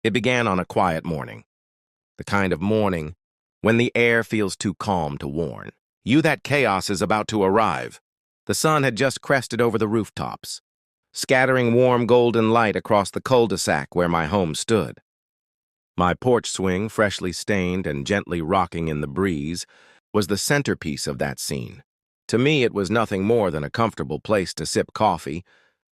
It began on a quiet morning, the kind of morning when the air feels too calm to warn you that chaos is about to arrive. The sun had just crested over the rooftops, scattering warm golden light across the cul-de-sac where my home stood. My porch swing, freshly stained and gently rocking in the breeze, was the centerpiece of that scene. To me, it was nothing more than a comfortable place to sip coffee,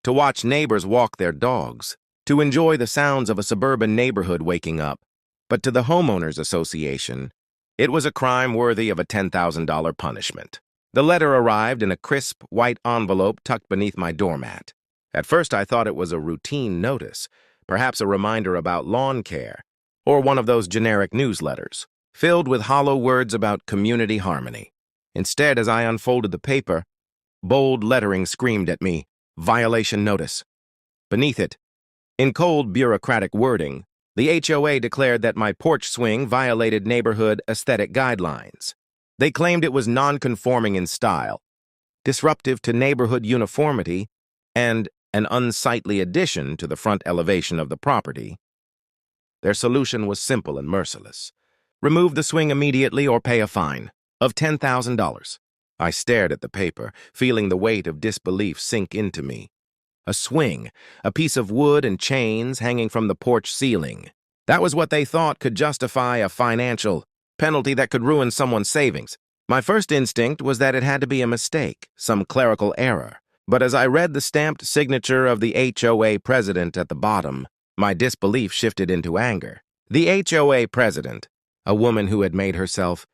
to watch neighbors walk their dogs, to enjoy the sounds of a suburban neighborhood waking up. But to the homeowners association, it was a crime worthy of a $10,000 punishment. The letter arrived in a crisp, white envelope tucked beneath my doormat. At first, I thought it was a routine notice, perhaps a reminder about lawn care, or one of those generic newsletters, filled with hollow words about community harmony. Instead, as I unfolded the paper, bold lettering screamed at me, "Violation notice." Beneath it, in cold bureaucratic wording, the HOA declared that my porch swing violated neighborhood aesthetic guidelines. They claimed it was non-conforming in style, disruptive to neighborhood uniformity, and an unsightly addition to the front elevation of the property. Their solution was simple and merciless. Remove the swing immediately or pay a fine of $10,000. I stared at the paper, feeling the weight of disbelief sink into me. A swing, a piece of wood and chains hanging from the porch ceiling. That was what they thought could justify a financial penalty that could ruin someone's savings. My first instinct was that it had to be a mistake, some clerical error. But as I read the stamped signature of the HOA president at the bottom, my disbelief shifted into anger. The HOA president, a woman who had made herself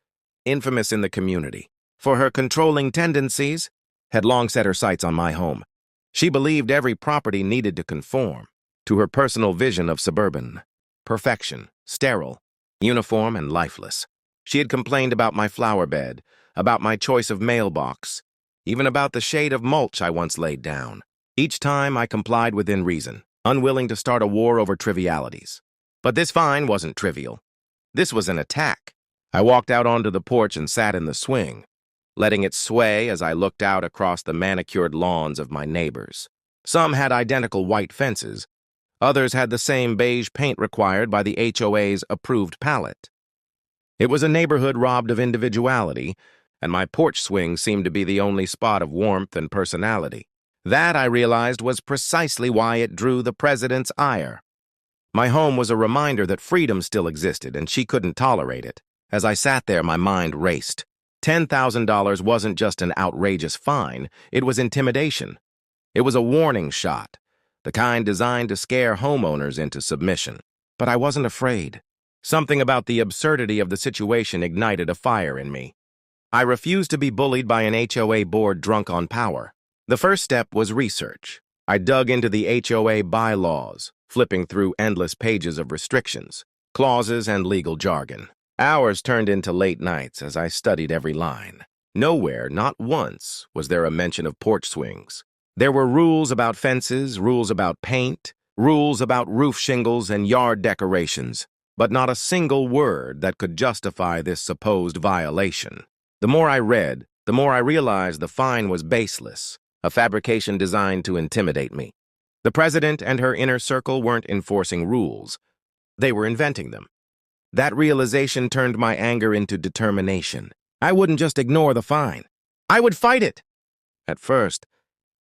infamous in the community for her controlling tendencies, had long set her sights on my home. She believed every property needed to conform to her personal vision of suburban perfection, sterile, uniform, and lifeless. She had complained about my flower bed, about my choice of mailbox, even about the shade of mulch I once laid down. Each time I complied within reason, unwilling to start a war over trivialities. But this fine wasn't trivial. This was an attack. I walked out onto the porch and sat in the swing, letting it sway as I looked out across the manicured lawns of my neighbors. Some had identical white fences. Others had the same beige paint required by the HOA's approved palette. It was a neighborhood robbed of individuality, and my porch swing seemed to be the only spot of warmth and personality. That, I realized, was precisely why it drew the president's ire. My home was a reminder that freedom still existed, and she couldn't tolerate it. As I sat there, my mind raced. $10,000 wasn't just an outrageous fine, it was intimidation. It was a warning shot, the kind designed to scare homeowners into submission. But I wasn't afraid. Something about the absurdity of the situation ignited a fire in me. I refused to be bullied by an HOA board drunk on power. The first step was research. I dug into the HOA bylaws, flipping through endless pages of restrictions, clauses, and legal jargon. Hours turned into late nights as I studied every line. Nowhere, not once, was there a mention of porch swings. There were rules about fences, rules about paint, rules about roof shingles and yard decorations, but not a single word that could justify this supposed violation. The more I read, the more I realized the fine was baseless, a fabrication designed to intimidate me. The president and her inner circle weren't enforcing rules. They were inventing them. That realization turned my anger into determination. I wouldn't just ignore the fine. I would fight it. At first,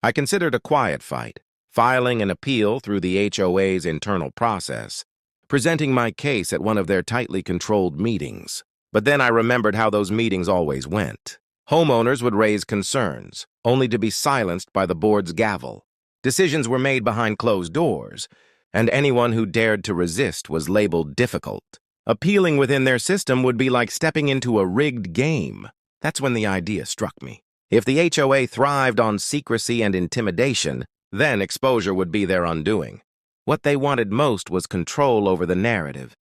I considered a quiet fight, filing an appeal through the HOA's internal process, presenting my case at one of their tightly controlled meetings. But then I remembered how those meetings always went. Homeowners would raise concerns, only to be silenced by the board's gavel. Decisions were made behind closed doors, and anyone who dared to resist was labeled difficult. Appealing within their system would be like stepping into a rigged game. That's when the idea struck me. If the HOA thrived on secrecy and intimidation, then exposure would be their undoing. What they wanted most was control over the narrative,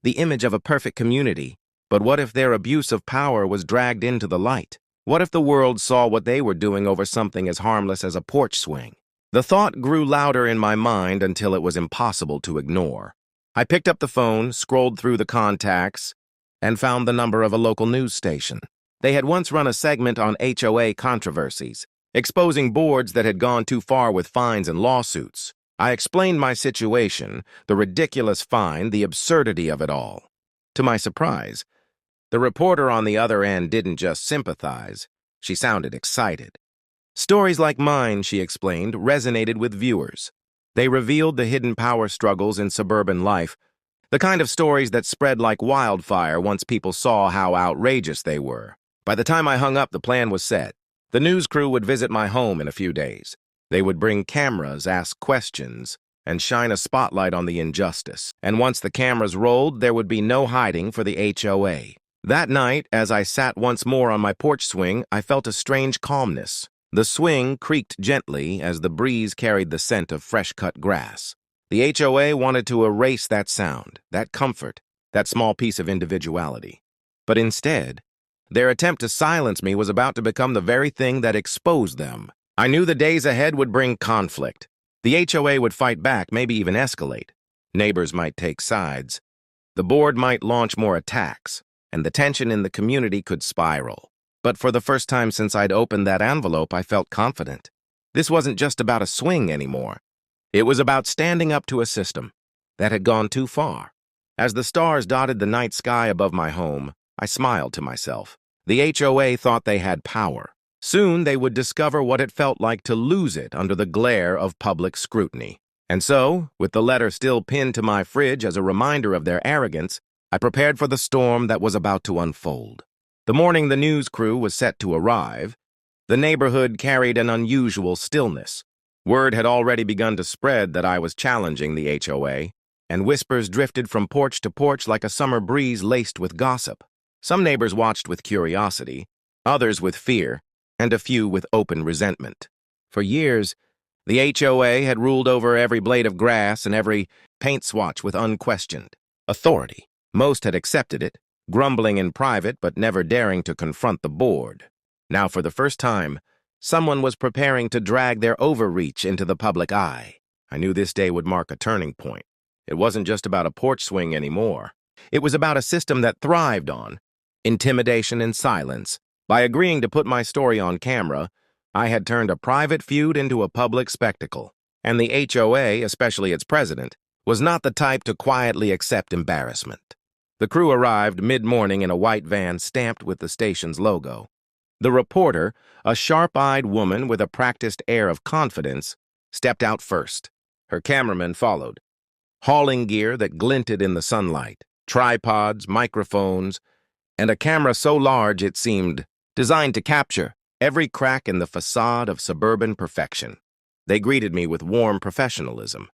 the image of a perfect community. But what if their abuse of power was dragged into the light? What if the world saw what they were doing over something as harmless as a porch swing? The thought grew louder in my mind until it was impossible to ignore. I picked up the phone, scrolled through the contacts, and found the number of a local news station. They had once run a segment on HOA controversies, exposing boards that had gone too far with fines and lawsuits. I explained my situation, the ridiculous fine, the absurdity of it all. To my surprise, the reporter on the other end didn't just sympathize, she sounded excited. Stories like mine, she explained, resonated with viewers. They revealed the hidden power struggles in suburban life, the kind of stories that spread like wildfire once people saw how outrageous they were. By the time I hung up, the plan was set. The news crew would visit my home in a few days. They would bring cameras, ask questions, and shine a spotlight on the injustice. And once the cameras rolled, there would be no hiding for the HOA. That night, as I sat once more on my porch swing, I felt a strange calmness. The swing creaked gently as the breeze carried the scent of fresh-cut grass. The HOA wanted to erase that sound, that comfort, that small piece of individuality. But instead, their attempt to silence me was about to become the very thing that exposed them. I knew the days ahead would bring conflict. The HOA would fight back, maybe even escalate. Neighbors might take sides. The board might launch more attacks, and the tension in the community could spiral. But for the first time since I'd opened that envelope, I felt confident. This wasn't just about a swing anymore. It was about standing up to a system that had gone too far. As the stars dotted the night sky above my home, I smiled to myself. The HOA thought they had power. Soon they would discover what it felt like to lose it under the glare of public scrutiny. And so, with the letter still pinned to my fridge as a reminder of their arrogance, I prepared for the storm that was about to unfold. The morning the news crew was set to arrive, the neighborhood carried an unusual stillness. Word had already begun to spread that I was challenging the HOA, and whispers drifted from porch to porch like a summer breeze laced with gossip. Some neighbors watched with curiosity, others with fear, and a few with open resentment. For years, the HOA had ruled over every blade of grass and every paint swatch with unquestioned authority. Most had accepted it, grumbling in private but never daring to confront the board. Now, for the first time, someone was preparing to drag their overreach into the public eye. I knew this day would mark a turning point. It wasn't just about a porch swing anymore. It was about a system that thrived on intimidation and silence. By agreeing to put my story on camera, I had turned a private feud into a public spectacle. And the HOA, especially its president, was not the type to quietly accept embarrassment. The crew arrived mid-morning in a white van stamped with the station's logo. The reporter, a sharp-eyed woman with a practiced air of confidence, stepped out first. Her cameraman followed, hauling gear that glinted in the sunlight, tripods, microphones, and a camera so large it seemed designed to capture every crack in the facade of suburban perfection. They greeted me with warm professionalism,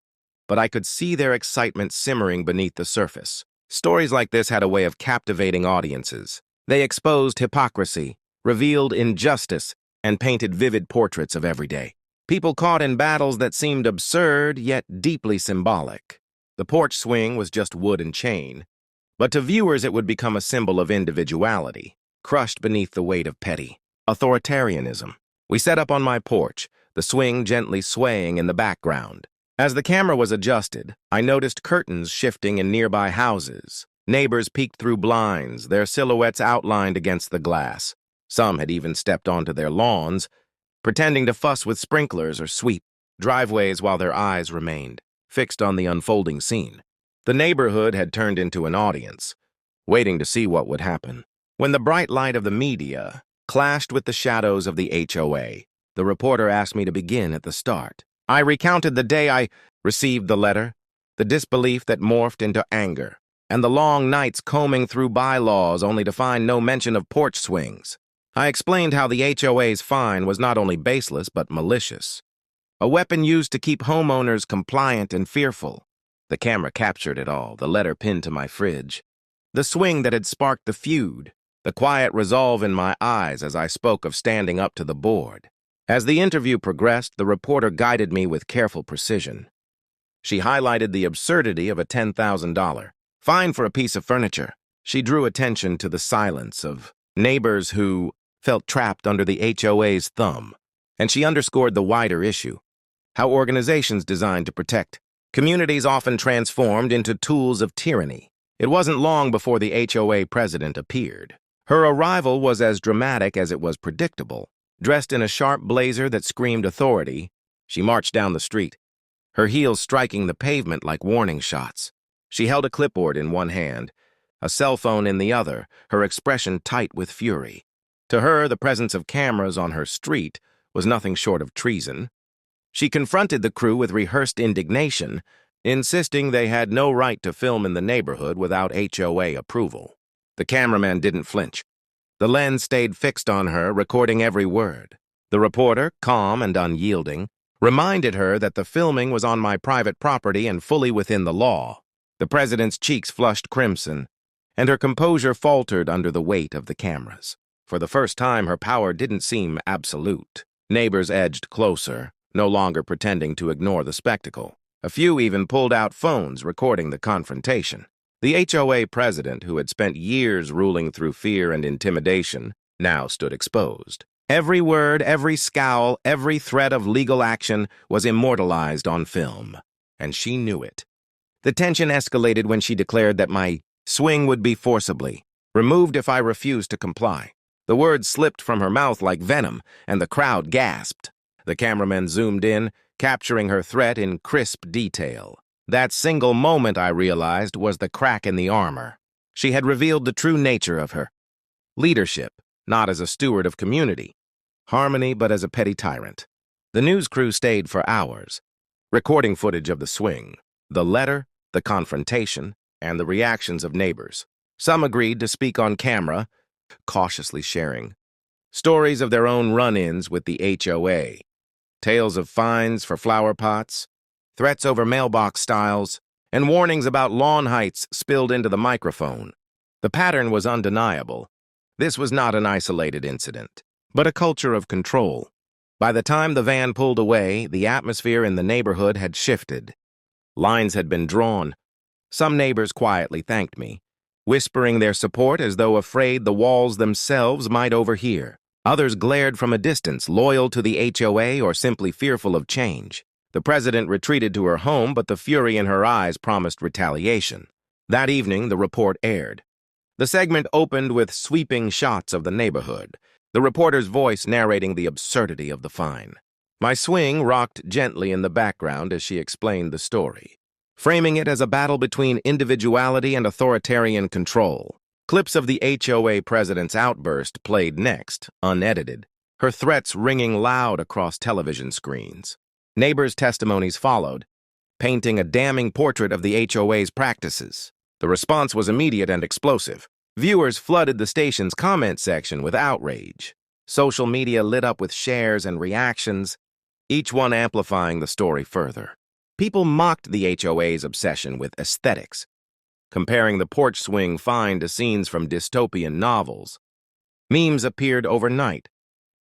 but I could see their excitement simmering beneath the surface. Stories like this had a way of captivating audiences. They exposed hypocrisy, revealed injustice, and painted vivid portraits of everyday people caught in battles that seemed absurd yet deeply symbolic. The porch swing was just wood and chain, but to viewers it would become a symbol of individuality, crushed beneath the weight of petty authoritarianism. We set up on my porch, the swing gently swaying in the background. As the camera was adjusted, I noticed curtains shifting in nearby houses. Neighbors peeked through blinds, their silhouettes outlined against the glass. Some had even stepped onto their lawns, pretending to fuss with sprinklers or sweep driveways while their eyes remained fixed on the unfolding scene. The neighborhood had turned into an audience, waiting to see what would happen. When the bright light of the media clashed with the shadows of the HOA, the reporter asked me to begin at the start. I recounted the day I received the letter, the disbelief that morphed into anger, and the long nights combing through bylaws only to find no mention of porch swings. I explained how the HOA's fine was not only baseless but malicious, a weapon used to keep homeowners compliant and fearful. The camera captured it all, the letter pinned to my fridge, the swing that had sparked the feud, the quiet resolve in my eyes as I spoke of standing up to the board. As the interview progressed, the reporter guided me with careful precision. She highlighted the absurdity of a $10,000 fine for a piece of furniture. She drew attention to the silence of neighbors who felt trapped under the HOA's thumb, and she underscored the wider issue, how organizations designed to protect communities often transformed into tools of tyranny. It wasn't long before the HOA president appeared. Her arrival was as dramatic as it was predictable. Dressed in a sharp blazer that screamed authority, she marched down the street, her heels striking the pavement like warning shots. She held a clipboard in one hand, a cell phone in the other, her expression tight with fury. To her, the presence of cameras on her street was nothing short of treason. She confronted the crew with rehearsed indignation, insisting they had no right to film in the neighborhood without HOA approval. The cameraman didn't flinch. The lens stayed fixed on her, recording every word. The reporter, calm and unyielding, reminded her that the filming was on my private property and fully within the law. The president's cheeks flushed crimson, and her composure faltered under the weight of the cameras. For the first time, her power didn't seem absolute. Neighbors edged closer, no longer pretending to ignore the spectacle. A few even pulled out phones, recording the confrontation. The HOA president, who had spent years ruling through fear and intimidation, now stood exposed. Every word, every scowl, every threat of legal action was immortalized on film, and she knew it. The tension escalated when she declared that my swing would be forcibly removed if I refused to comply. The words slipped from her mouth like venom, and the crowd gasped. The cameraman zoomed in, capturing her threat in crisp detail. That single moment, I realized, was the crack in the armor. She had revealed the true nature of her leadership, not as a steward of community, harmony, but as a petty tyrant. The news crew stayed for hours, recording footage of the swing, the letter, the confrontation, and the reactions of neighbors. Some agreed to speak on camera, cautiously sharing stories of their own run-ins with the HOA, tales of fines for flower pots, threats over mailbox styles, and warnings about lawn heights spilled into the microphone. The pattern was undeniable. This was not an isolated incident, but a culture of control. By the time the van pulled away, the atmosphere in the neighborhood had shifted. Lines had been drawn. Some neighbors quietly thanked me, whispering their support as though afraid the walls themselves might overhear. Others glared from a distance, loyal to the HOA or simply fearful of change. The president retreated to her home, but the fury in her eyes promised retaliation. That evening, the report aired. The segment opened with sweeping shots of the neighborhood, the reporter's voice narrating the absurdity of the fine. My swing rocked gently in the background as she explained the story, framing it as a battle between individuality and authoritarian control. Clips of the HOA president's outburst played next, unedited, her threats ringing loud across television screens. Neighbors' testimonies followed, painting a damning portrait of the HOA's practices. The response was immediate and explosive. Viewers flooded the station's comment section with outrage. Social media lit up with shares and reactions, each one amplifying the story further. People mocked the HOA's obsession with aesthetics, comparing the porch swing fine to scenes from dystopian novels. Memes appeared overnight,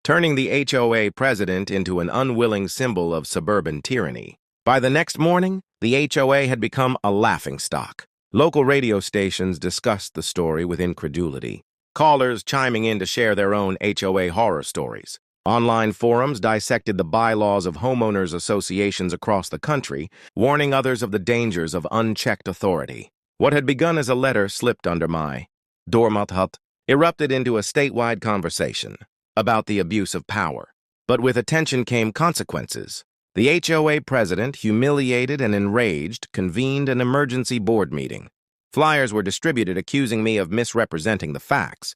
turning the HOA president into an unwilling symbol of suburban tyranny. By the next morning, the HOA had become a laughingstock. Local radio stations discussed the story with incredulity, callers chiming in to share their own HOA horror stories. Online forums dissected the bylaws of homeowners associations across the country, warning others of the dangers of unchecked authority. What had begun as a letter slipped under my doormat hut erupted into a statewide conversation about the abuse of power. But with attention came consequences. The HOA president, humiliated and enraged, convened an emergency board meeting. Flyers were distributed accusing me of misrepresenting the facts,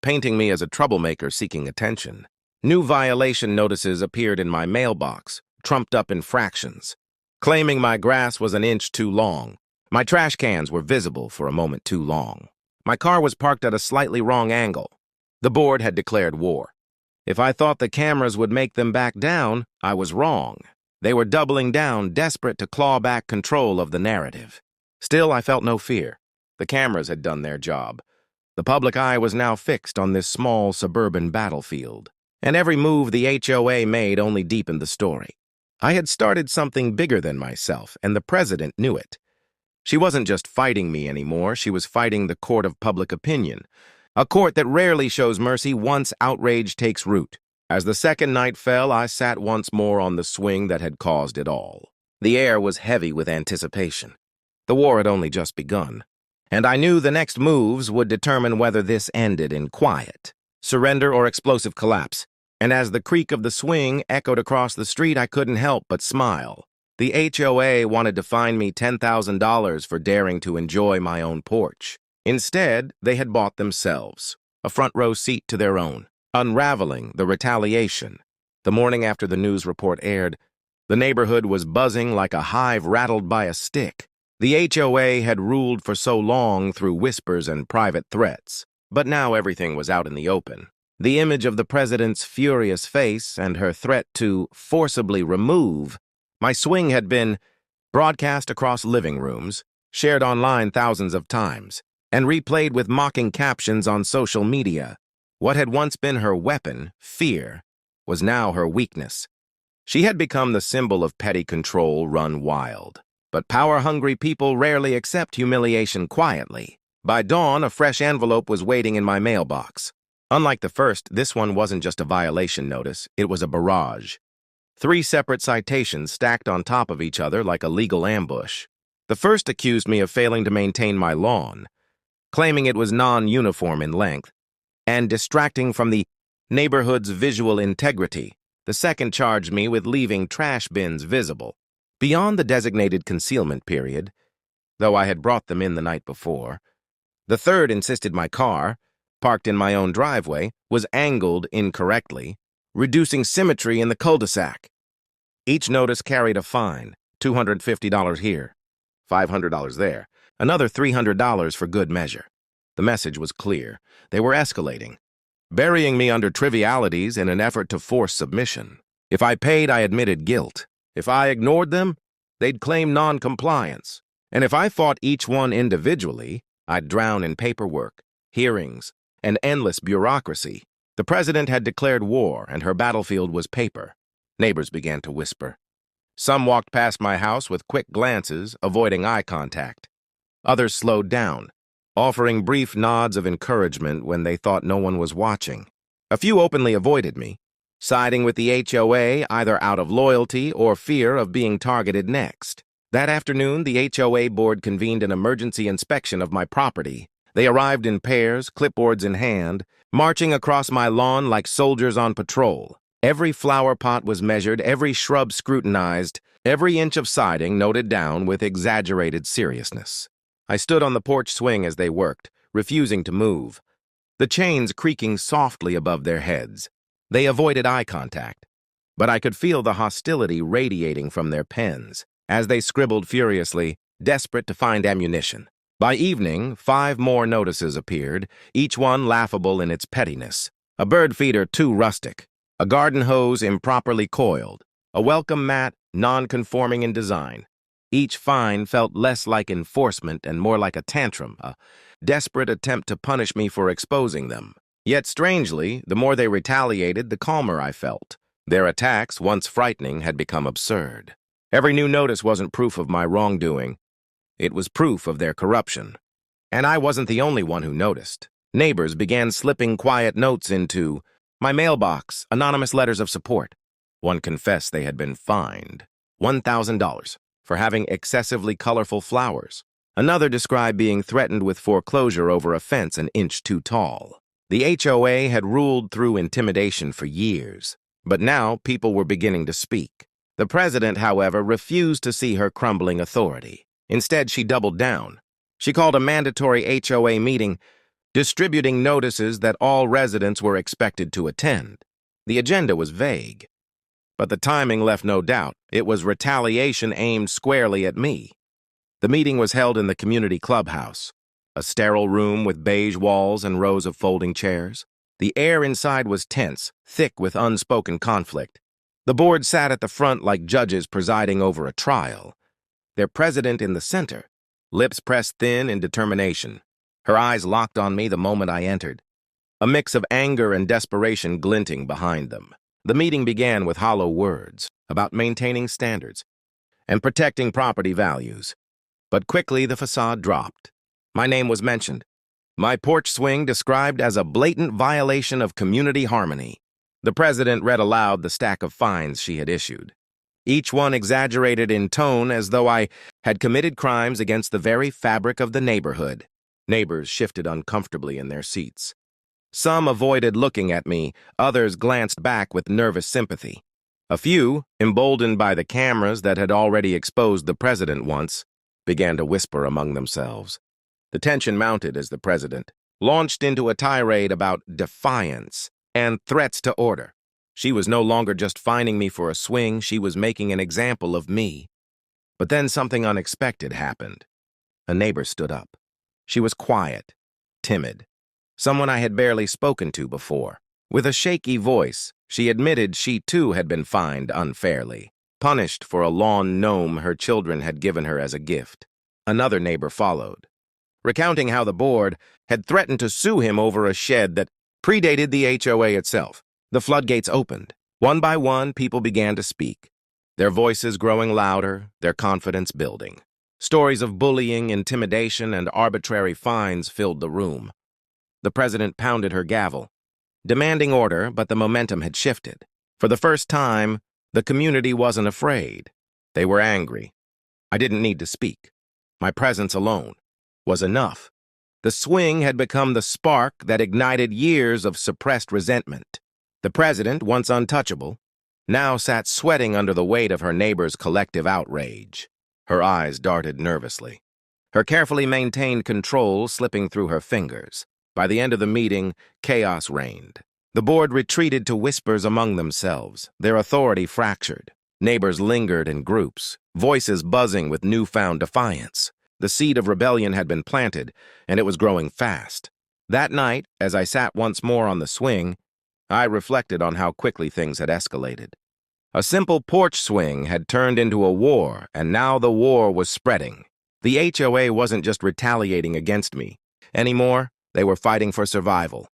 painting me as a troublemaker seeking attention. New violation notices appeared in my mailbox, trumped up infractions, claiming my grass was an inch too long. My trash cans were visible for a moment too long. My car was parked at a slightly wrong angle. The board had declared war. If I thought the cameras would make them back down, I was wrong. They were doubling down, desperate to claw back control of the narrative. Still, I felt no fear. The cameras had done their job. The public eye was now fixed on this small suburban battlefield, and every move the HOA made only deepened the story. I had started something bigger than myself, and the president knew it. She wasn't just fighting me anymore, she was fighting the court of public opinion, a court that rarely shows mercy once outrage takes root. As the second night fell, I sat once more on the swing that had caused it all. The air was heavy with anticipation. The war had only just begun, and I knew the next moves would determine whether this ended in quiet, surrender, or explosive collapse. And as the creak of the swing echoed across the street, I couldn't help but smile. The HOA wanted to fine me $10,000 for daring to enjoy my own porch. Instead, they had bought themselves a front row seat to their own, unraveling the retaliation. The morning after the news report aired, the neighborhood was buzzing like a hive rattled by a stick. The HOA had ruled for so long through whispers and private threats, but now everything was out in the open. The image of the president's furious face and her threat to forcibly remove my swing had been broadcast across living rooms, shared online thousands of times, and replayed with mocking captions on social media. What had once been her weapon, fear, was now her weakness. She had become the symbol of petty control run wild. But power-hungry people rarely accept humiliation quietly. By dawn, a fresh envelope was waiting in my mailbox. Unlike the first, this one wasn't just a violation notice, it was a barrage. 3 separate citations stacked on top of each other like a legal ambush. The first accused me of failing to maintain my lawn, claiming it was non-uniform in length, and distracting from the neighborhood's visual integrity. The second charged me with leaving trash bins visible beyond the designated concealment period, though I had brought them in the night before. The third insisted my car, parked in my own driveway, was angled incorrectly, reducing symmetry in the cul-de-sac. Each notice carried a fine, $250 here, $500 there, another $300 for good measure. The message was clear. They were escalating, burying me under trivialities in an effort to force submission. If I paid, I admitted guilt. If I ignored them, they'd claim non-compliance. And if I fought each one individually, I'd drown in paperwork, hearings, and endless bureaucracy. The president had declared war, and her battlefield was paper. Neighbors began to whisper. Some walked past my house with quick glances, avoiding eye contact. Others slowed down, offering brief nods of encouragement when they thought no one was watching. A few openly avoided me, siding with the HOA either out of loyalty or fear of being targeted next. That afternoon, the HOA board convened an emergency inspection of my property. They arrived in pairs, clipboards in hand, marching across my lawn like soldiers on patrol. Every flower pot was measured, every shrub scrutinized, every inch of siding noted down with exaggerated seriousness. I stood on the porch swing as they worked, refusing to move, the chains creaking softly above their heads. They avoided eye contact, but I could feel the hostility radiating from their pens as they scribbled furiously, desperate to find ammunition. By evening, 5 more notices appeared, each one laughable in its pettiness. A bird feeder too rustic, a garden hose improperly coiled, a welcome mat non-conforming in design. Each fine felt less like enforcement and more like a tantrum, a desperate attempt to punish me for exposing them. Yet strangely, the more they retaliated, the calmer I felt. Their attacks, once frightening, had become absurd. Every new notice wasn't proof of my wrongdoing. It was proof of their corruption. And I wasn't the only one who noticed. Neighbors began slipping quiet notes into my mailbox, anonymous letters of support. One confessed they had been fined $1,000 for having excessively colorful flowers. Another described being threatened with foreclosure over a fence an inch too tall. The HOA had ruled through intimidation for years, but now people were beginning to speak. The president, however, refused to see her crumbling authority. Instead, she doubled down. She called a mandatory HOA meeting, distributing notices that all residents were expected to attend. The agenda was vague, but the timing left no doubt. It was retaliation aimed squarely at me. The meeting was held in the community clubhouse, a sterile room with beige walls and rows of folding chairs. The air inside was tense, thick with unspoken conflict. The board sat at the front like judges presiding over a trial, their president in the center, lips pressed thin in determination. Her eyes locked on me the moment I entered, a mix of anger and desperation glinting behind them. The meeting began with hollow words about maintaining standards and protecting property values. But quickly the facade dropped. My name was mentioned. My porch swing described as a blatant violation of community harmony. The president read aloud the stack of fines she had issued, each one exaggerated in tone as though I had committed crimes against the very fabric of the neighborhood. Neighbors shifted uncomfortably in their seats. Some avoided looking at me, others glanced back with nervous sympathy. A few, emboldened by the cameras that had already exposed the president once, began to whisper among themselves. The tension mounted as the president launched into a tirade about defiance and threats to order. She was no longer just fining me for a swing, she was making an example of me. But then something unexpected happened. A neighbor stood up. She was quiet, timid, someone I had barely spoken to before. With a shaky voice, she admitted she too had been fined unfairly, punished for a lawn gnome her children had given her as a gift. Another neighbor followed, recounting how the board had threatened to sue him over a shed that predated the HOA itself. The floodgates opened. One by one, people began to speak, their voices growing louder, their confidence building. Stories of bullying, intimidation, and arbitrary fines filled the room. The president pounded her gavel, demanding order, but the momentum had shifted. For the first time, the community wasn't afraid. They were angry. I didn't need to speak. My presence alone was enough. The swing had become the spark that ignited years of suppressed resentment. The president, once untouchable, now sat sweating under the weight of her neighbors' collective outrage. Her eyes darted nervously, her carefully maintained control slipping through her fingers. By the end of the meeting, chaos reigned. The board retreated to whispers among themselves, their authority fractured. Neighbors lingered in groups, voices buzzing with newfound defiance. The seed of rebellion had been planted, and it was growing fast. That night, as I sat once more on the swing, I reflected on how quickly things had escalated. A simple porch swing had turned into a war, and now the war was spreading. The HOA wasn't just retaliating against me. Anymore, they were fighting for survival.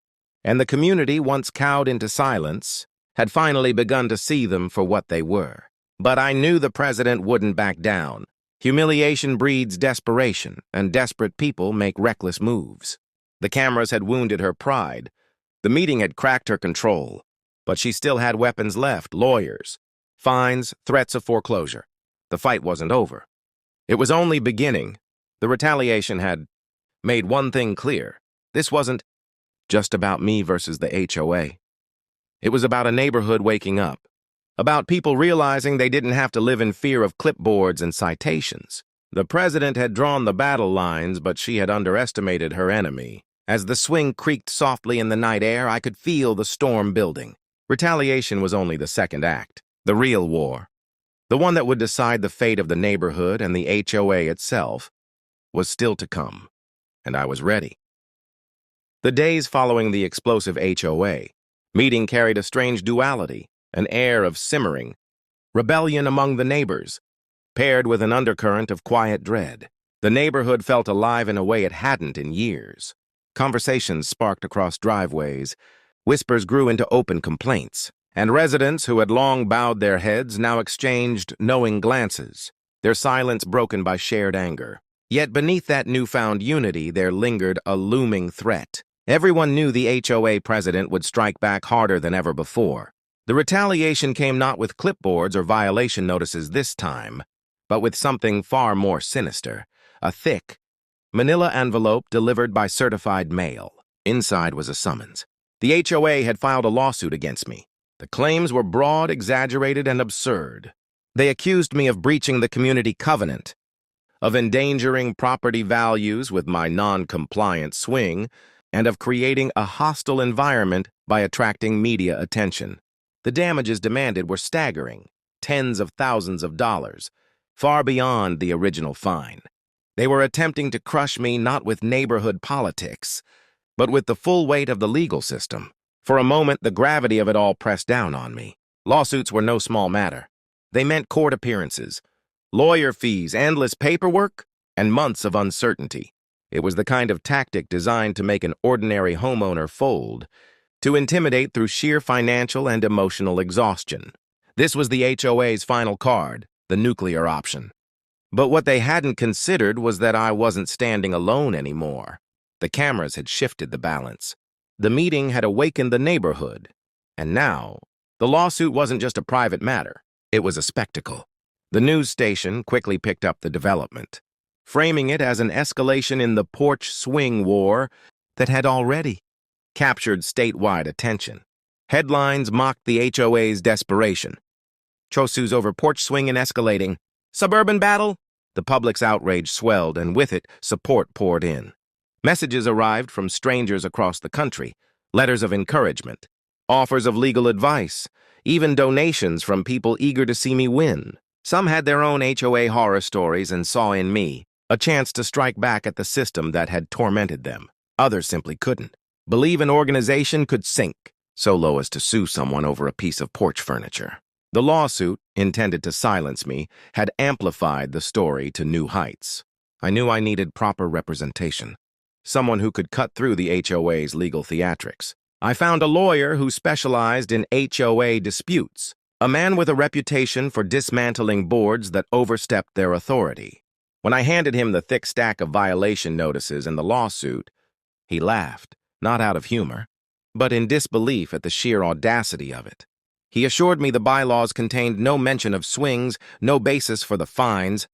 And the community, once cowed into silence, had finally begun to see them for what they were. But I knew the president wouldn't back down. Humiliation breeds desperation, and desperate people make reckless moves. The cameras had wounded her pride. The meeting had cracked her control. But she still had weapons left, lawyers, fines, threats of foreclosure. The fight wasn't over. It was only beginning. The retaliation had made one thing clear. This wasn't just about me versus the HOA. It was about a neighborhood waking up, about people realizing they didn't have to live in fear of clipboards and citations. The president had drawn the battle lines, but she had underestimated her enemy. As the swing creaked softly in the night air, I could feel the storm building. Retaliation was only the second act, the real war. The one that would decide the fate of the neighborhood and the HOA itself was still to come, and I was ready. The days following the explosive HOA meeting carried a strange duality, an air of simmering rebellion among the neighbors, paired with an undercurrent of quiet dread. The neighborhood felt alive in a way it hadn't in years. Conversations sparked across driveways, whispers grew into open complaints, and residents who had long bowed their heads now exchanged knowing glances, their silence broken by shared anger. Yet beneath that newfound unity there lingered a looming threat. Everyone knew the HOA president would strike back harder than ever before. The retaliation came not with clipboards or violation notices this time, but with something far more sinister, a thick, manila envelope delivered by certified mail. Inside was a summons. The HOA had filed a lawsuit against me. The claims were broad, exaggerated, and absurd. They accused me of breaching the community covenant, of endangering property values with my non-compliant swing, and of creating a hostile environment by attracting media attention. The damages demanded were staggering, tens of thousands of dollars, far beyond the original fine. They were attempting to crush me not with neighborhood politics, but with the full weight of the legal system. For a moment, the gravity of it all pressed down on me. Lawsuits were no small matter. They meant court appearances, lawyer fees, endless paperwork, and months of uncertainty. It was the kind of tactic designed to make an ordinary homeowner fold, to intimidate through sheer financial and emotional exhaustion. This was the HOA's final card, the nuclear option. But what they hadn't considered was that I wasn't standing alone anymore. The cameras had shifted the balance. The meeting had awakened the neighborhood. And now, the lawsuit wasn't just a private matter. It was a spectacle. The news station quickly picked up the development, framing it as an escalation in the porch swing war that had already captured statewide attention. Headlines mocked the HOA's desperation. Chosu's over porch swing and escalating. Suburban battle? The public's outrage swelled, and with it, support poured in. Messages arrived from strangers across the country, letters of encouragement, offers of legal advice, even donations from people eager to see me win. Some had their own HOA horror stories and saw in me a chance to strike back at the system that had tormented them. Others simply couldn't. Believe an organization could sink so low as to sue someone over a piece of porch furniture. The lawsuit, intended to silence me, had amplified the story to new heights. I knew I needed proper representation, someone who could cut through the HOA's legal theatrics. I found a lawyer who specialized in HOA disputes, a man with a reputation for dismantling boards that overstepped their authority. When I handed him the thick stack of violation notices and the lawsuit, he laughed, not out of humor, but in disbelief at the sheer audacity of it. He assured me the bylaws contained no mention of swings, no basis for the fines,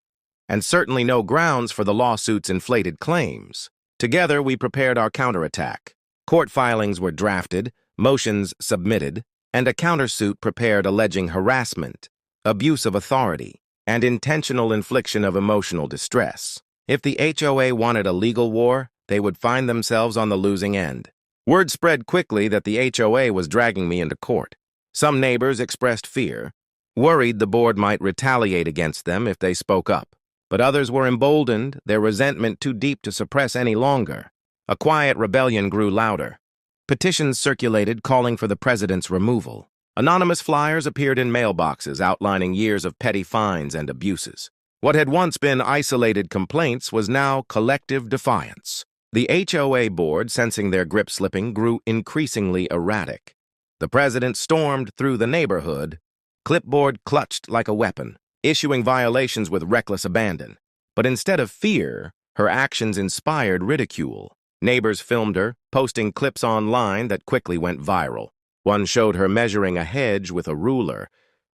and certainly no grounds for the lawsuit's inflated claims. Together, we prepared our counterattack. Court filings were drafted, motions submitted, and a countersuit prepared alleging harassment, abuse of authority, and intentional infliction of emotional distress. If the HOA wanted a legal war, they would find themselves on the losing end. Word spread quickly that the HOA was dragging me into court. Some neighbors expressed fear, worried the board might retaliate against them if they spoke up. But others were emboldened, their resentment too deep to suppress any longer. A quiet rebellion grew louder. Petitions circulated calling for the president's removal. Anonymous flyers appeared in mailboxes outlining years of petty fines and abuses. What had once been isolated complaints was now collective defiance. The HOA board, sensing their grip slipping, grew increasingly erratic. The president stormed through the neighborhood, clipboard clutched like a weapon, issuing violations with reckless abandon. But instead of fear, her actions inspired ridicule. Neighbors filmed her, posting clips online that quickly went viral. One showed her measuring a hedge with a ruler.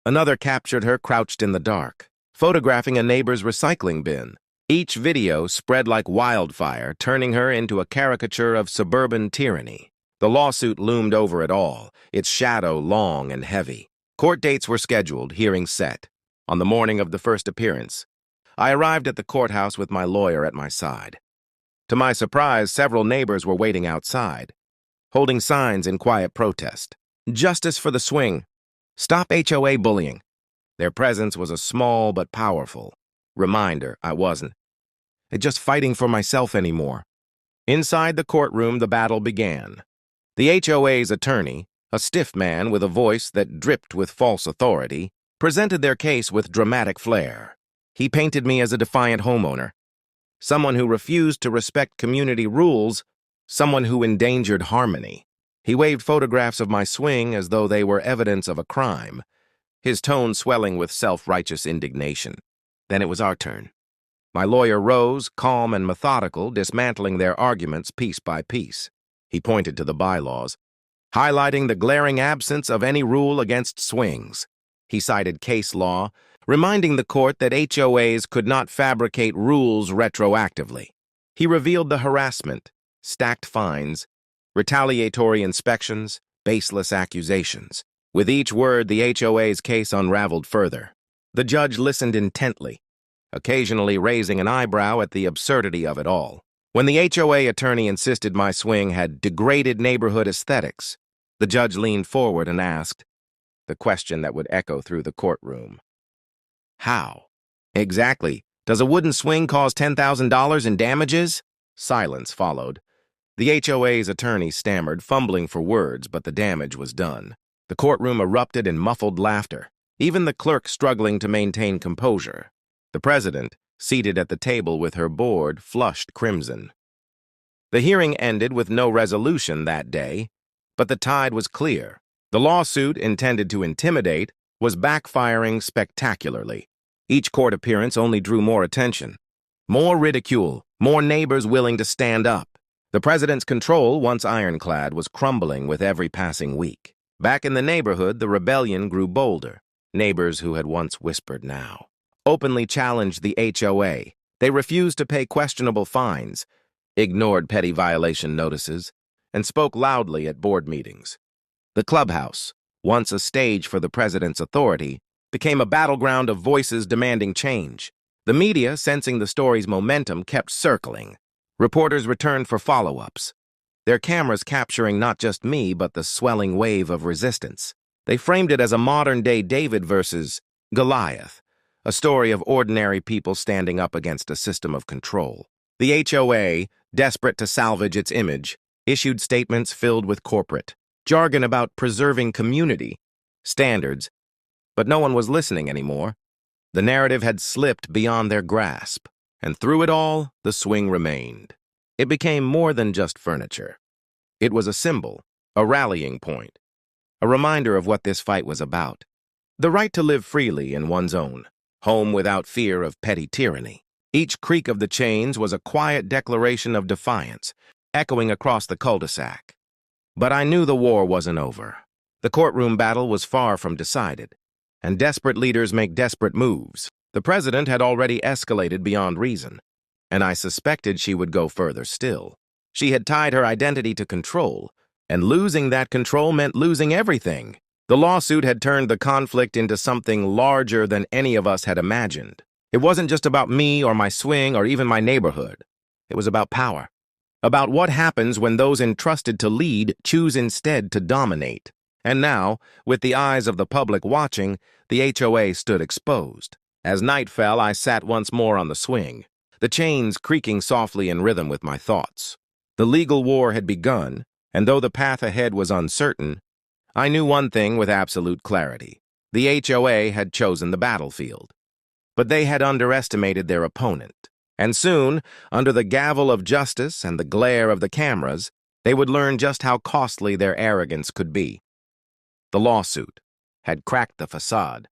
Another captured her crouched in the dark, photographing a neighbor's recycling bin. Each video spread like wildfire, turning her into a caricature of suburban tyranny. The lawsuit loomed over it all, its shadow long and heavy. Court dates were scheduled, hearings set. On the morning of the first appearance, I arrived at the courthouse with my lawyer at my side. To my surprise, several neighbors were waiting outside, holding signs in quiet protest. Justice for the swing. Stop HOA bullying. Their presence was a small but powerful reminder I wasn't just fighting for myself anymore. Inside the courtroom, the battle began. The HOA's attorney, a stiff man with a voice that dripped with false authority, presented their case with dramatic flair. He painted me as a defiant homeowner, someone who refused to respect community rules, someone who endangered harmony. He waved photographs of my swing as though they were evidence of a crime, his tone swelling with self-righteous indignation. Then it was our turn. My lawyer rose, calm and methodical, dismantling their arguments piece by piece. He pointed to the bylaws, highlighting the glaring absence of any rule against swings. He cited case law, reminding the court that HOAs could not fabricate rules retroactively. He revealed the harassment, stacked fines, retaliatory inspections, baseless accusations. With each word, the HOA's case unraveled further. The judge listened intently, occasionally raising an eyebrow at the absurdity of it all. When the HOA attorney insisted my swing had degraded neighborhood aesthetics, the judge leaned forward and asked the question that would echo through the courtroom. How? Exactly. Does a wooden swing cause $10,000 in damages? Silence followed. The HOA's attorney stammered, fumbling for words, but the damage was done. The courtroom erupted in muffled laughter, even the clerk struggling to maintain composure. The president, seated at the table with her board, flushed crimson. The hearing ended with no resolution that day, but the tide was clear. The lawsuit, intended to intimidate, was backfiring spectacularly. Each court appearance only drew more attention, more ridicule, more neighbors willing to stand up. The president's control, once ironclad, was crumbling with every passing week. Back in the neighborhood, the rebellion grew bolder. Neighbors who had once whispered now openly challenged the HOA. They refused to pay questionable fines, ignored petty violation notices, and spoke loudly at board meetings. The clubhouse, once a stage for the president's authority, became a battleground of voices demanding change. The media, sensing the story's momentum, kept circling. Reporters returned for follow-ups, their cameras capturing not just me, but the swelling wave of resistance. They framed it as a modern-day David versus Goliath, a story of ordinary people standing up against a system of control. The HOA, desperate to salvage its image, issued statements filled with corporate jargon about preserving community standards, but no one was listening anymore. The narrative had slipped beyond their grasp, and through it all, the swing remained. It became more than just furniture. It was a symbol, a rallying point, a reminder of what this fight was about. The right to live freely in one's own home without fear of petty tyranny. Each creak of the chains was a quiet declaration of defiance, echoing across the cul-de-sac. But I knew the war wasn't over. The courtroom battle was far from decided, and desperate leaders make desperate moves. The president had already escalated beyond reason, and I suspected she would go further still. She had tied her identity to control, and losing that control meant losing everything. The lawsuit had turned the conflict into something larger than any of us had imagined. It wasn't just about me or my swing or even my neighborhood. It was about power, about what happens when those entrusted to lead choose instead to dominate. And now, with the eyes of the public watching, the HOA stood exposed. As night fell, I sat once more on the swing, the chains creaking softly in rhythm with my thoughts. The legal war had begun, and though the path ahead was uncertain, I knew one thing with absolute clarity. The HOA had chosen the battlefield. But they had underestimated their opponent. And soon, under the gavel of justice and the glare of the cameras, they would learn just how costly their arrogance could be. The lawsuit had cracked the facade,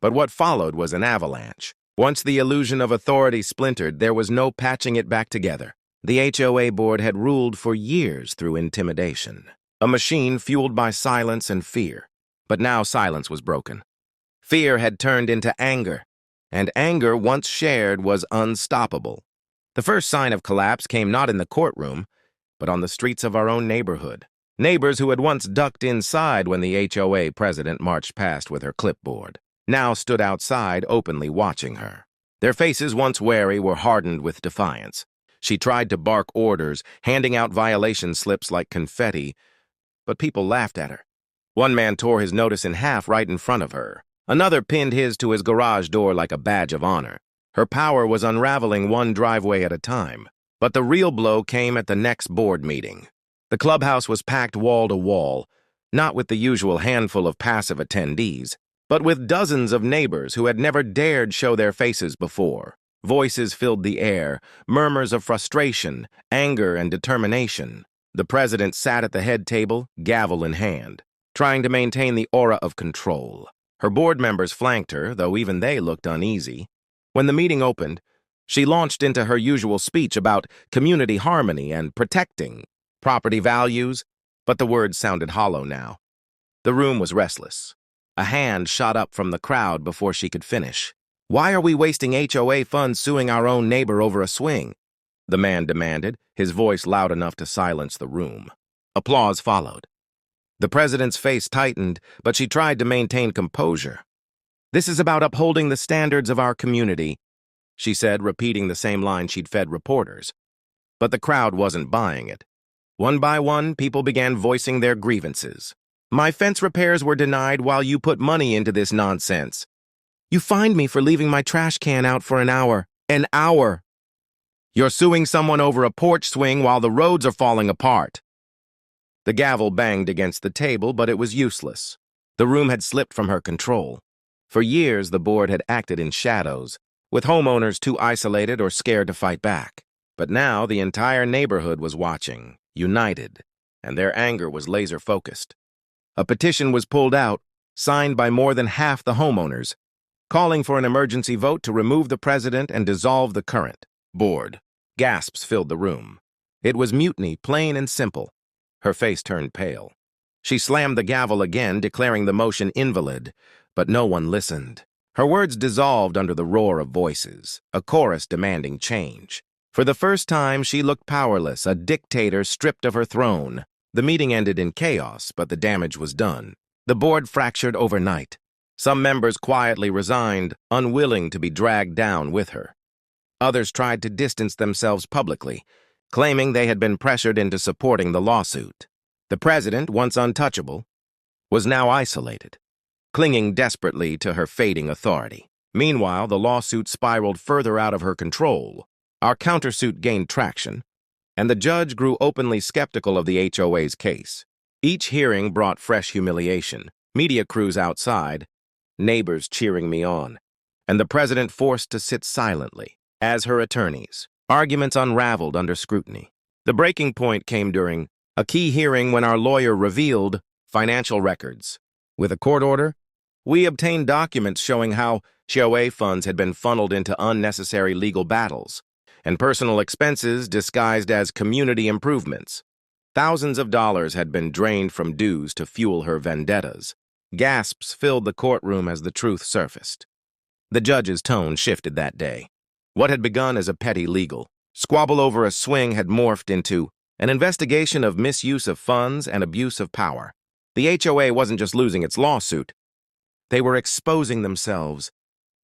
but what followed was an avalanche. Once the illusion of authority splintered, there was no patching it back together. The HOA board had ruled for years through intimidation, a machine fueled by silence and fear. But now silence was broken. Fear had turned into anger, and anger, once shared, was unstoppable. The first sign of collapse came not in the courtroom, but on the streets of our own neighborhood. Neighbors who had once ducked inside when the HOA president marched past with her clipboard now stood outside openly watching her. Their faces, once wary, were hardened with defiance. She tried to bark orders, handing out violation slips like confetti, but people laughed at her. One man tore his notice in half right in front of her. Another pinned his to his garage door like a badge of honor. Her power was unraveling one driveway at a time. But the real blow came at the next board meeting. The clubhouse was packed wall to wall, not with the usual handful of passive attendees, but with dozens of neighbors who had never dared show their faces before. Voices filled the air, murmurs of frustration, anger, and determination. The president sat at the head table, gavel in hand, trying to maintain the aura of control. Her board members flanked her, though even they looked uneasy. When the meeting opened, she launched into her usual speech about community harmony and protecting property values, but the words sounded hollow now. The room was restless. A hand shot up from the crowd before she could finish. "Why are we wasting HOA funds suing our own neighbor over a swing?" the man demanded, his voice loud enough to silence the room. Applause followed. The president's face tightened, but she tried to maintain composure. "This is about upholding the standards of our community," she said, repeating the same line she'd fed reporters. But the crowd wasn't buying it. One by one, people began voicing their grievances. "My fence repairs were denied while you put money into this nonsense. You fined me for leaving my trash can out for an hour. An hour! You're suing someone over a porch swing while the roads are falling apart." The gavel banged against the table, but it was useless. The room had slipped from her control. For years, the board had acted in shadows, with homeowners too isolated or scared to fight back. But now the entire neighborhood was watching, united, and their anger was laser-focused. A petition was pulled out, signed by more than half the homeowners, calling for an emergency vote to remove the president and dissolve the current board. Gasps filled the room. It was mutiny, plain and simple. Her face turned pale. She slammed the gavel again, declaring the motion invalid, but no one listened. Her words dissolved under the roar of voices, a chorus demanding change. For the first time, she looked powerless, a dictator stripped of her throne. The meeting ended in chaos, but the damage was done. The board fractured overnight. Some members quietly resigned, unwilling to be dragged down with her. Others tried to distance themselves publicly, claiming they had been pressured into supporting the lawsuit. The president, once untouchable, was now isolated, clinging desperately to her fading authority. Meanwhile, the lawsuit spiraled further out of her control. Our countersuit gained traction, and the judge grew openly skeptical of the HOA's case. Each hearing brought fresh humiliation, media crews outside, neighbors cheering me on, and the president forced to sit silently. As her attorneys, arguments unraveled under scrutiny. The breaking point came during a key hearing when our lawyer revealed financial records. With a court order, we obtained documents showing how HOA funds had been funneled into unnecessary legal battles and personal expenses disguised as community improvements. Thousands of dollars had been drained from dues to fuel her vendettas. Gasps filled the courtroom as the truth surfaced. The judge's tone shifted that day. What had begun as a petty legal squabble over a swing had morphed into an investigation of misuse of funds and abuse of power. The HOA wasn't just losing its lawsuit. They were exposing themselves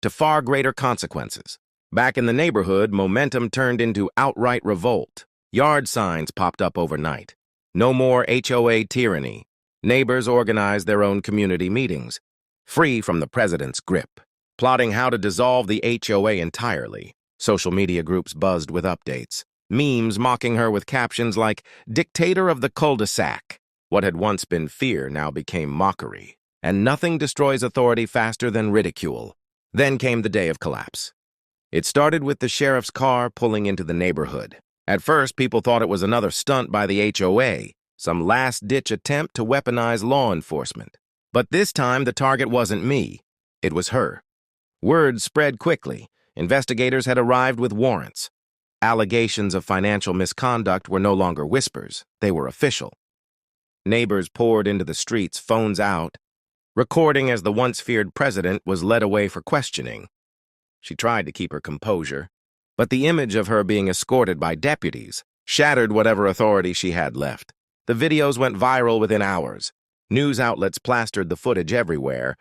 to far greater consequences. Back in the neighborhood, momentum turned into outright revolt. Yard signs popped up overnight. No more HOA tyranny. Neighbors organized their own community meetings, free from the president's grip, plotting how to dissolve the HOA entirely. Social media groups buzzed with updates, memes mocking her with captions like, "Dictator of the cul-de-sac." What had once been fear now became mockery, and nothing destroys authority faster than ridicule. Then came the day of collapse. It started with the sheriff's car pulling into the neighborhood. At first, people thought it was another stunt by the HOA, some last-ditch attempt to weaponize law enforcement. But this time, the target wasn't me. It was her. Word spread quickly. Investigators had arrived with warrants. Allegations of financial misconduct were no longer whispers. They were official. Neighbors poured into the streets, phones out, recording as the once-feared president was led away for questioning. She tried to keep her composure, but the image of her being escorted by deputies shattered whatever authority she had left. The videos went viral within hours. News outlets plastered the footage everywhere,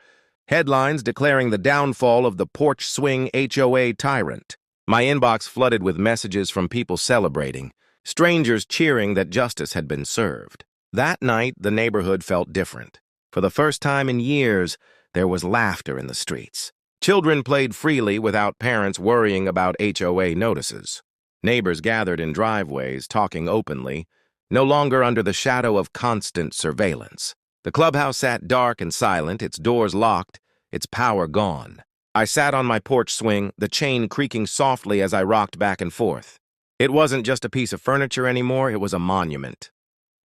headlines declaring the downfall of the porch swing HOA tyrant. My inbox flooded with messages from people celebrating, strangers cheering that justice had been served. That night, the neighborhood felt different. For the first time in years, there was laughter in the streets. Children played freely without parents worrying about HOA notices. Neighbors gathered in driveways, talking openly, no longer under the shadow of constant surveillance. The clubhouse sat dark and silent, its doors locked, its power gone. I sat on my porch swing, the chain creaking softly as I rocked back and forth. It wasn't just a piece of furniture anymore, it was a monument.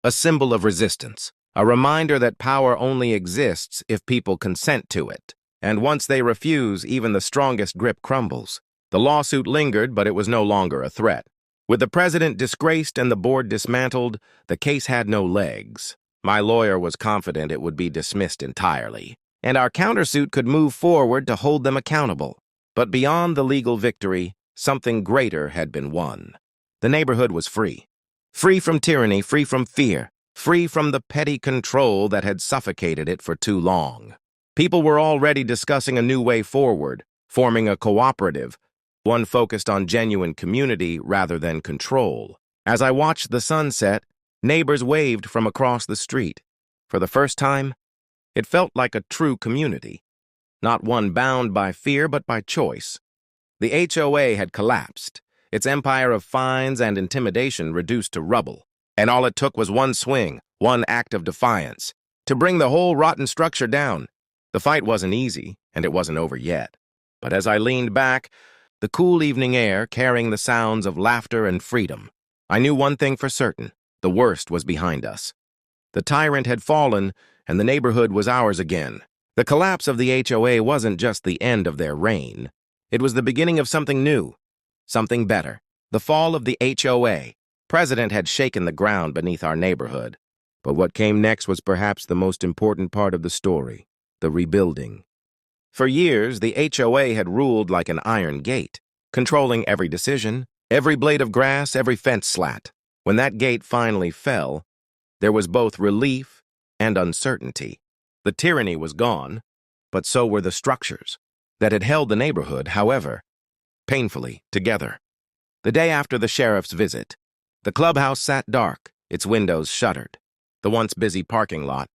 A symbol of resistance, a reminder that power only exists if people consent to it. And once they refuse, even the strongest grip crumbles. The lawsuit lingered, but it was no longer a threat. With the president disgraced and the board dismantled, the case had no legs. My lawyer was confident it would be dismissed entirely, and our countersuit could move forward to hold them accountable. But beyond the legal victory, something greater had been won. The neighborhood was free. Free from tyranny, free from fear, free from the petty control that had suffocated it for too long. People were already discussing a new way forward, forming a cooperative, one focused on genuine community rather than control. As I watched the sunset, neighbors waved from across the street. For the first time, it felt like a true community, not one bound by fear but by choice. The HOA had collapsed, its empire of fines and intimidation reduced to rubble, and all it took was one swing, one act of defiance, to bring the whole rotten structure down. The fight wasn't easy, and it wasn't over yet. But as I leaned back, the cool evening air carrying the sounds of laughter and freedom, I knew one thing for certain. The worst was behind us. The tyrant had fallen, and the neighborhood was ours again. The collapse of the HOA wasn't just the end of their reign. It was the beginning of something new, something better. The fall of the HOA. President had shaken the ground beneath our neighborhood. But what came next was perhaps the most important part of the story, the rebuilding. For years, the HOA had ruled like an iron gate, controlling every decision, every blade of grass, every fence slat. When that gate finally fell, there was both relief and uncertainty. The tyranny was gone, but so were the structures that had held the neighborhood, however, painfully together. The day after the sheriff's visit, the clubhouse sat dark, its windows shuttered. The once busy parking lot,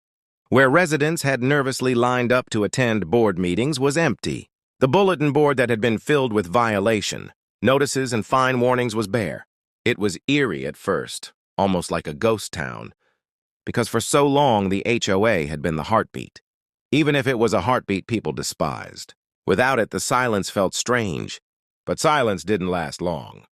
where residents had nervously lined up to attend board meetings, was empty. The bulletin board that had been filled with violation, notices, and fine warnings was bare. It was eerie at first, almost like a ghost town, because for so long the HOA had been the heartbeat, even if it was a heartbeat people despised. Without it, the silence felt strange, but silence didn't last long.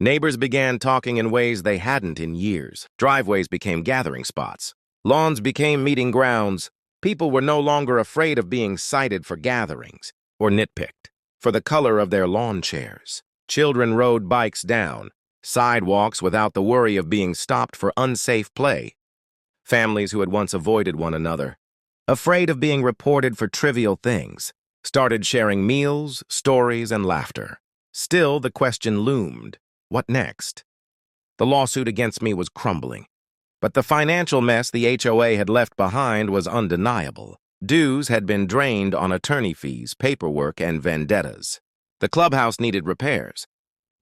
Neighbors began talking in ways they hadn't in years. Driveways became gathering spots. Lawns became meeting grounds. People were no longer afraid of being cited for gatherings or nitpicked for the color of their lawn chairs. Children rode bikes down sidewalks without the worry of being stopped for unsafe play. Families who had once avoided one another, afraid of being reported for trivial things, started sharing meals, stories, and laughter. Still, the question loomed, what next? The lawsuit against me was crumbling, but the financial mess the HOA had left behind was undeniable. Dues had been drained on attorney fees, paperwork, and vendettas. The clubhouse needed repairs.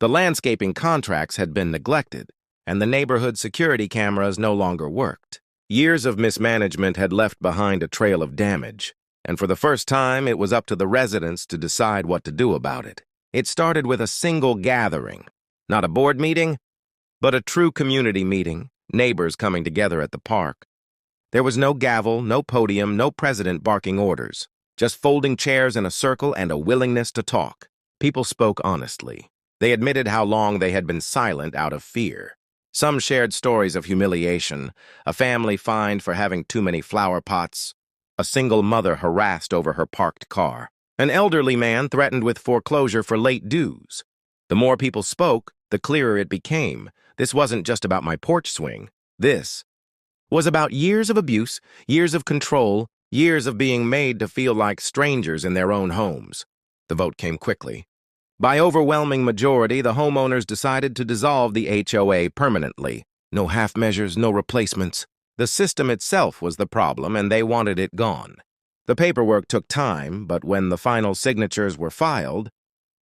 The landscaping contracts had been neglected, and the neighborhood security cameras no longer worked. Years of mismanagement had left behind a trail of damage, and for the first time, it was up to the residents to decide what to do about it. It started with a single gathering, not a board meeting, but a true community meeting, neighbors coming together at the park. There was no gavel, no podium, no president barking orders, just folding chairs in a circle and a willingness to talk. People spoke honestly. They admitted how long they had been silent out of fear. Some shared stories of humiliation, a family fined for having too many flower pots, a single mother harassed over her parked car, an elderly man threatened with foreclosure for late dues. The more people spoke, the clearer it became. This wasn't just about my porch swing. This was about years of abuse, years of control, years of being made to feel like strangers in their own homes. The vote came quickly. By overwhelming majority, the homeowners decided to dissolve the HOA permanently. No half measures, no replacements. The system itself was the problem, and they wanted it gone. The paperwork took time, but when the final signatures were filed,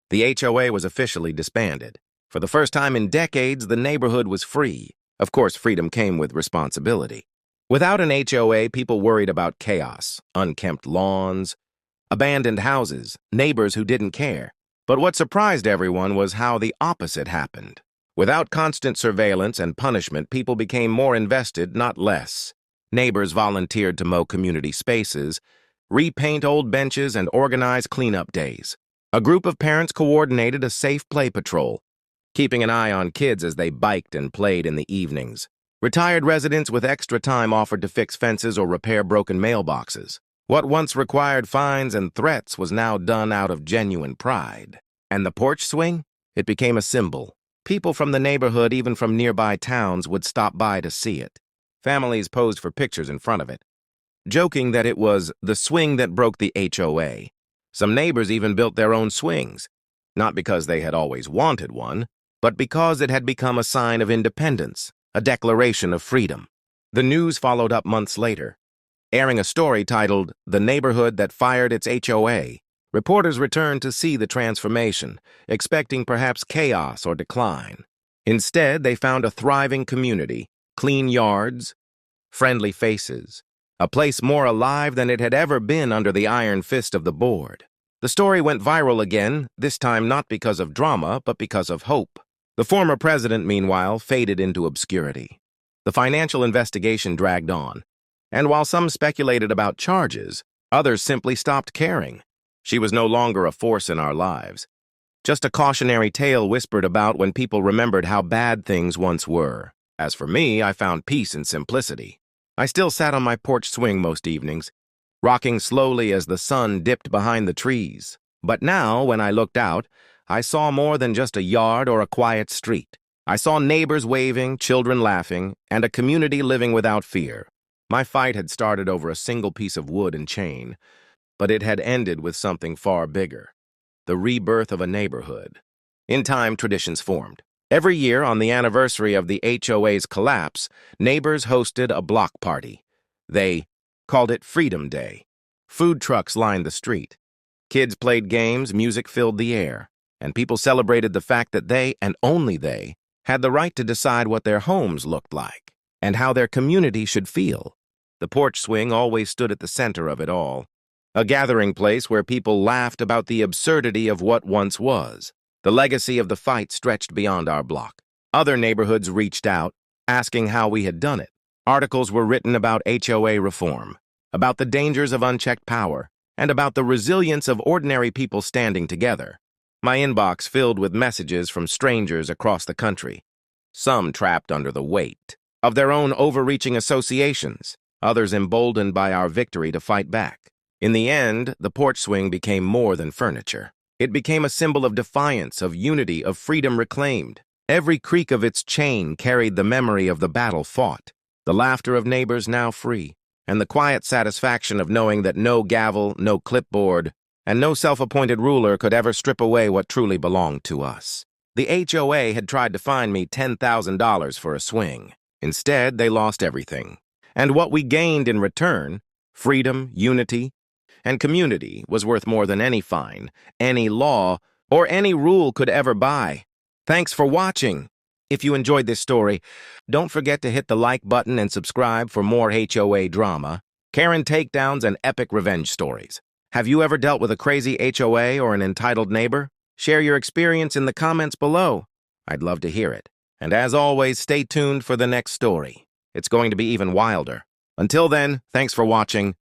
the HOA was officially disbanded. For the first time in decades, the neighborhood was free. Of course, freedom came with responsibility. Without an HOA, people worried about chaos, unkempt lawns, abandoned houses, neighbors who didn't care. But what surprised everyone was how the opposite happened. Without constant surveillance and punishment, people became more invested, not less. Neighbors volunteered to mow community spaces, repaint old benches, and organize cleanup days. A group of parents coordinated a safe play patrol, keeping an eye on kids as they biked and played in the evenings. Retired residents with extra time offered to fix fences or repair broken mailboxes. What once required fines and threats was now done out of genuine pride. And the porch swing? It became a symbol. People from the neighborhood, even from nearby towns, would stop by to see it. Families posed for pictures in front of it, joking that it was the swing that broke the HOA. Some neighbors even built their own swings, not because they had always wanted one, but because it had become a sign of independence, a declaration of freedom. The news followed up months later, airing a story titled, "The Neighborhood That Fired Its HOA." Reporters returned to see the transformation, expecting perhaps chaos or decline. Instead, they found a thriving community, clean yards, friendly faces, a place more alive than it had ever been under the iron fist of the board. The story went viral again, this time not because of drama, but because of hope. The former president, meanwhile, faded into obscurity. The financial investigation dragged on, and while some speculated about charges, others simply stopped caring. She was no longer a force in our lives, just a cautionary tale whispered about when people remembered how bad things once were. As for me, I found peace in simplicity. I still sat on my porch swing most evenings, rocking slowly as the sun dipped behind the trees. But now, when I looked out, I saw more than just a yard or a quiet street. I saw neighbors waving, children laughing, and a community living without fear. My fight had started over a single piece of wood and chain, but it had ended with something far bigger, the rebirth of a neighborhood. In time, traditions formed. Every year, on the anniversary of the HOA's collapse, neighbors hosted a block party. They called it Freedom Day. Food trucks lined the street. Kids played games, music filled the air, and people celebrated the fact that they, and only they, had the right to decide what their homes looked like and how their community should feel. The porch swing always stood at the center of it all, a gathering place where people laughed about the absurdity of what once was. The legacy of the fight stretched beyond our block. Other neighborhoods reached out, asking how we had done it. Articles were written about HOA reform, about the dangers of unchecked power, and about the resilience of ordinary people standing together. My inbox filled with messages from strangers across the country, some trapped under the weight of their own overreaching associations, others emboldened by our victory to fight back. In the end, the porch swing became more than furniture. It became a symbol of defiance, of unity, of freedom reclaimed. Every creak of its chain carried the memory of the battle fought, the laughter of neighbors now free, and the quiet satisfaction of knowing that no gavel, no clipboard, and no self-appointed ruler could ever strip away what truly belonged to us. The HOA had tried to fine me $10,000 for a swing. Instead, they lost everything. And what we gained in return, freedom, unity, and community, was worth more than any fine, any law, or any rule could ever buy. Thanks for watching. If you enjoyed this story, don't forget to hit the like button and subscribe for more HOA drama, Karen takedowns, and epic revenge stories. Have you ever dealt with a crazy HOA or an entitled neighbor? Share your experience in the comments below. I'd love to hear it. And as always, stay tuned for the next story. It's going to be even wilder. Until then, thanks for watching.